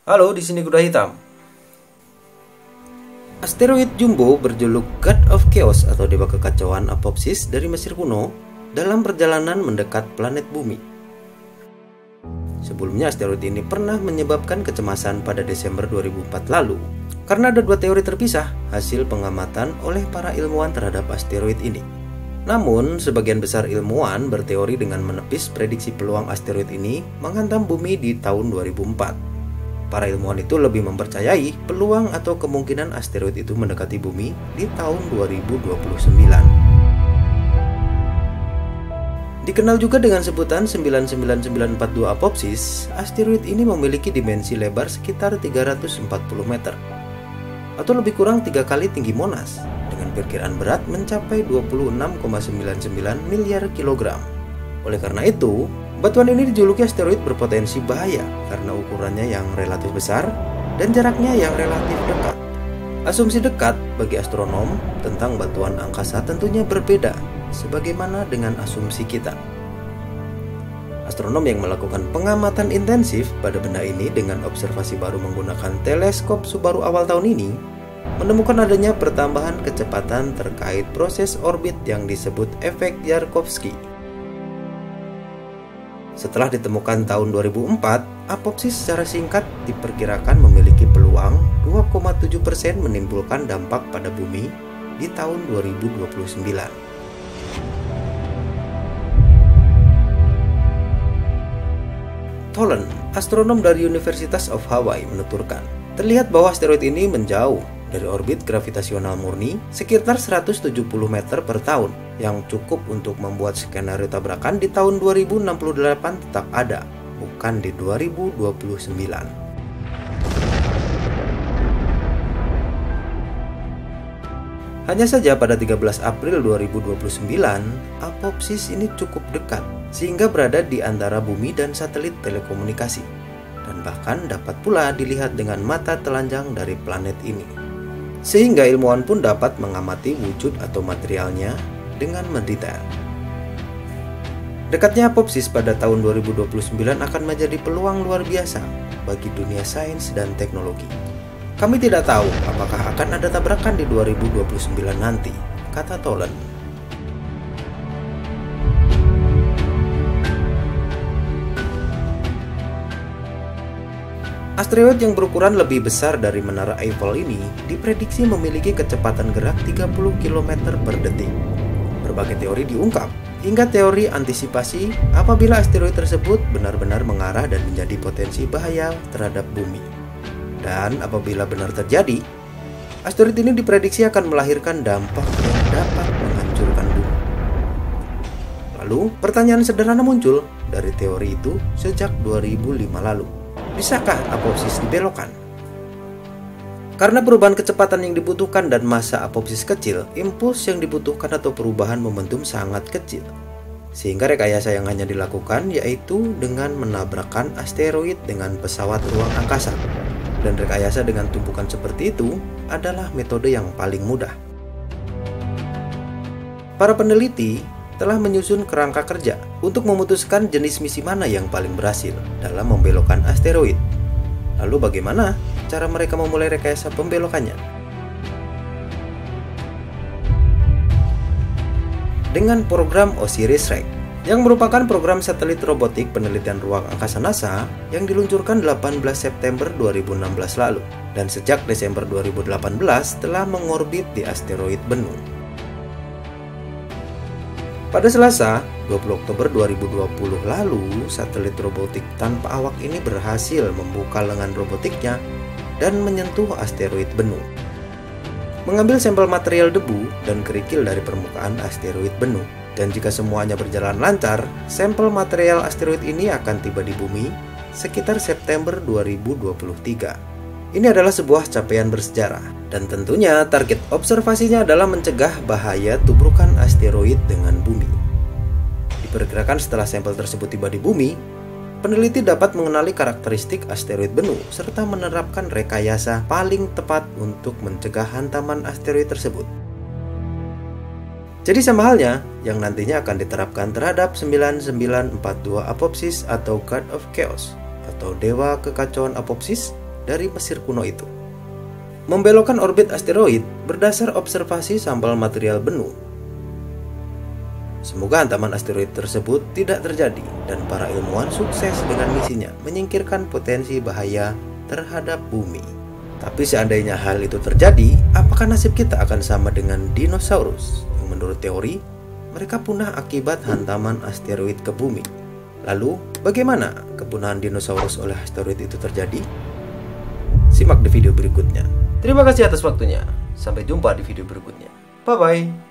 Halo, di sini Kuda Hitam. Asteroid Jumbo berjuluk God of Chaos atau Dewa Kekacauan Apopsis dari Mesir kuno dalam perjalanan mendekat planet Bumi. Sebelumnya asteroid ini pernah menyebabkan kecemasan pada Desember 2004 lalu karena ada dua teori terpisah hasil pengamatan oleh para ilmuwan terhadap asteroid ini. Namun, sebagian besar ilmuwan berteori dengan menepis prediksi peluang asteroid ini menghantam bumi di tahun 2004. Para ilmuwan itu lebih mempercayai peluang atau kemungkinan asteroid itu mendekati bumi di tahun 2029. Dikenal juga dengan sebutan 99942 Apopsis, asteroid ini memiliki dimensi lebar sekitar 340 meter atau lebih kurang 3 kali tinggi Monas, dengan perkiraan berat mencapai 26,99 miliar kilogram. Oleh karena itu, batuan ini dijuluki asteroid berpotensi bahaya karena ukurannya yang relatif besar dan jaraknya yang relatif dekat. Asumsi dekat bagi astronom tentang batuan angkasa tentunya berbeda, sebagaimana dengan asumsi kita. Astronom yang melakukan pengamatan intensif pada benda ini dengan observasi baru menggunakan teleskop Subaru awal tahun ini menemukan adanya pertambahan kecepatan terkait proses orbit yang disebut efek Yarkovsky. Setelah ditemukan tahun 2004, Apopsis secara singkat diperkirakan memiliki peluang 2,7% menimbulkan dampak pada bumi di tahun 2029. Tolan, astronom dari Universitas of Hawaii, menuturkan, terlihat bahwa asteroid ini menjauh dari orbit gravitasional murni sekitar 170 meter per tahun, yang cukup untuk membuat skenario tabrakan di tahun 2068 tetap ada, bukan di 2029. Hanya saja pada 13 April 2029, Apopsis ini cukup dekat, sehingga berada di antara bumi dan satelit telekomunikasi, dan bahkan dapat pula dilihat dengan mata telanjang dari planet ini. Sehingga ilmuwan pun dapat mengamati wujud atau materialnya dengan mendetail. Dekatnya Apopsis pada tahun 2029 akan menjadi peluang luar biasa bagi dunia sains dan teknologi. Kami tidak tahu apakah akan ada tabrakan di 2029 nanti, kata Tolan. Asteroid yang berukuran lebih besar dari Menara Eiffel ini diprediksi memiliki kecepatan gerak 30 km per detik. Berbagai teori diungkap, hingga teori antisipasi apabila asteroid tersebut benar-benar mengarah dan menjadi potensi bahaya terhadap bumi. Dan apabila benar terjadi, asteroid ini diprediksi akan melahirkan dampak yang dapat menghancurkan bumi. Lalu, pertanyaan sederhana muncul dari teori itu sejak 2005 lalu. Bisakah Apopsis dibelokkan? Karena perubahan kecepatan yang dibutuhkan dan massa Apopsis kecil, impuls yang dibutuhkan atau perubahan momentum sangat kecil. Sehingga rekayasa yang hanya dilakukan yaitu dengan menabrakkan asteroid dengan pesawat ruang angkasa. Dan rekayasa dengan tumpukan seperti itu adalah metode yang paling mudah. Para peneliti telah menyusun kerangka kerja untuk memutuskan jenis misi mana yang paling berhasil dalam membelokkan asteroid. Lalu bagaimana cara mereka memulai rekayasa pembelokannya? Dengan program OSIRIS-REx, yang merupakan program satelit robotik penelitian ruang angkasa NASA yang diluncurkan 18 September 2016 lalu dan sejak Desember 2018 telah mengorbit di asteroid Bennu. Pada Selasa, 20 Oktober 2020 lalu, satelit robotik tanpa awak ini berhasil membuka lengan robotiknya dan menyentuh asteroid Bennu. Mengambil sampel material debu dan kerikil dari permukaan asteroid Bennu. Dan jika semuanya berjalan lancar, sampel material asteroid ini akan tiba di bumi sekitar September 2023. Ini adalah sebuah capaian bersejarah, dan tentunya target observasinya adalah mencegah bahaya tubrukan asteroid dengan bumi. Diperkirakan setelah sampel tersebut tiba di bumi, peneliti dapat mengenali karakteristik asteroid Bennu serta menerapkan rekayasa paling tepat untuk mencegah hantaman asteroid tersebut. Jadi sama halnya yang nantinya akan diterapkan terhadap 9942 Apopsis atau God of Chaos atau Dewa Kekacauan Apopsis dari Mesir kuno itu. Membelokkan orbit asteroid berdasar observasi sampel material bennu. Semoga hantaman asteroid tersebut tidak terjadi dan para ilmuwan sukses dengan misinya menyingkirkan potensi bahaya terhadap bumi. Tapi seandainya hal itu terjadi, apakah nasib kita akan sama dengan dinosaurus yang menurut teori mereka punah akibat hantaman asteroid ke bumi? Lalu, bagaimana kepunahan dinosaurus oleh asteroid itu terjadi? Simak di video berikutnya. Terima kasih atas waktunya. Sampai jumpa di video berikutnya. Bye-bye.